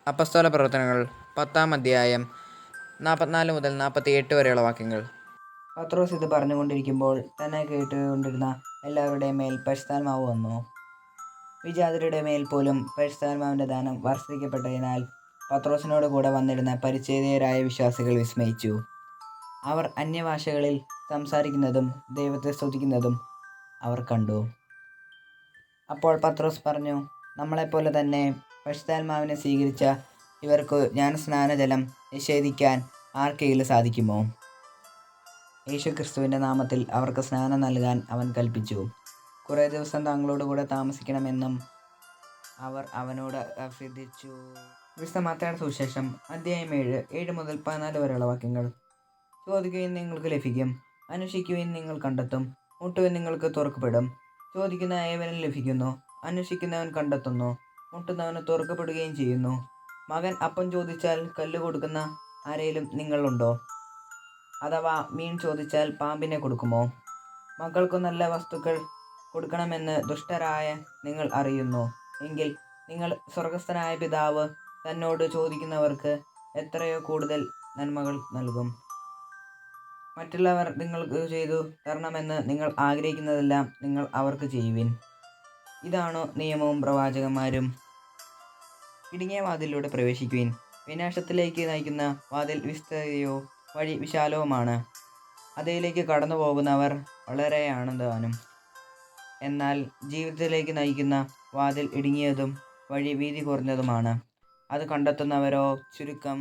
അപ്പസ്തോല പ്രവർത്തനങ്ങൾ 10-ാം അധ്യായം 44 മുതൽ 48 വരെയുള്ള വാക്യങ്ങൾ. പത്രോസ് ഇത് പറഞ്ഞുകൊണ്ടിരിക്കുമ്പോൾ തന്നെ കേട്ടുകൊണ്ടിരുന്ന എല്ലാവരുടെയും മേൽ പരിശുദ്ധാത്മാവ് വന്നു. വിജാതിരുടെ മേൽ പോലും പരിശുദ്ധാത്മാവിന്റെ ദാനം വർഷിക്കപ്പെട്ടതിനാൽ പത്രോസിനോട് കൂടെ വന്നിരുന്ന പരിച്ഛേദിതരായ വിശ്വാസികൾ വിസ്മയിച്ചു. അവർ അന്യഭാഷകളിൽ സംസാരിക്കുന്നതും ദൈവത്തെ സ്തുതിക്കുന്നതും അവർ കണ്ടു. അപ്പോൾ പത്രോസ് പറഞ്ഞു, നമ്മളെപ്പോലെ തന്നെ പരിശുദ്ധാത്മാവിനെ സ്വീകരിച്ച ഇവർക്ക് ജ്ഞാനസ്നാനജലം നിഷേധിക്കാൻ ആർക്കെങ്കിലും സാധിക്കുമോ? യേശുക്രിസ്തുവിൻ്റെ നാമത്തിൽ അവർക്ക് സ്നാനം നൽകാൻ അവൻ കൽപ്പിച്ചു. കുറേ ദിവസം തങ്ങളോട് കൂടെ താമസിക്കണമെന്നും അവർ അവനോട് അഭ്യർത്ഥിച്ചു. വിശുദ്ധ മത്തായിയുടെ സുവിശേഷം അധ്യായം 7 മുതൽ 14 വരെയുള്ള വാക്യങ്ങൾ. ചോദിക്കുവിൻ, നിങ്ങൾക്ക് ലഭിക്കും; അന്വേഷിക്കുവിൻ, നിങ്ങൾ കണ്ടെത്തും; മുട്ടുവിൻ, നിങ്ങൾക്ക് തുറക്കപ്പെടും. ചോദിക്കുന്ന ഏവനും ലഭിക്കുന്നു; അന്വേഷിക്കുന്നവൻ കണ്ടെത്തുന്നു; മുട്ടുന്നവന് തുറക്കപ്പെടുകയും ചെയ്യുന്നു. മകൻ അപ്പം ചോദിച്ചാൽ കല്ല് കൊടുക്കുന്ന ആരെങ്കിലും നിങ്ങളുണ്ടോ? അഥവാ മീൻ ചോദിച്ചാൽ പാമ്പിനെ കൊടുക്കുമോ? മക്കൾക്കു നല്ല വസ്തുക്കൾ കൊടുക്കണമെന്ന് ദുഷ്ടരായ നിങ്ങൾ അറിയുന്നു എങ്കിൽ നിങ്ങൾ സ്വർഗസ്ഥനായ പിതാവ് തന്നോട് ചോദിക്കുന്നവർക്ക് എത്രയോ കൂടുതൽ നന്മകൾ നൽകും. മറ്റുള്ളവർ നിങ്ങൾക്ക് ചെയ്തു തരണമെന്ന് നിങ്ങൾ ആഗ്രഹിക്കുന്നതെല്ലാം നിങ്ങൾ അവർക്ക് ചെയ്യുവിൻ. ഇതാണോ നിയമവും പ്രവാചകന്മാരും? ഇടുങ്ങിയ വാതിലിലൂടെ പ്രവേശിക്കുവിൻ. വിനാശത്തിലേക്ക് നയിക്കുന്ന വാതിൽ വിസ്തൃതയോ വഴി വിശാലവുമാണ്; അതിലേക്ക് കടന്നു പോകുന്നവർ വളരെയാണ് താനും. എന്നാൽ ജീവിതത്തിലേക്ക് നയിക്കുന്ന വാതിൽ ഇടുങ്ങിയതും വഴി വീതി കുറഞ്ഞതുമാണ്; അത് കണ്ടെത്തുന്നവരോ ചുരുക്കം.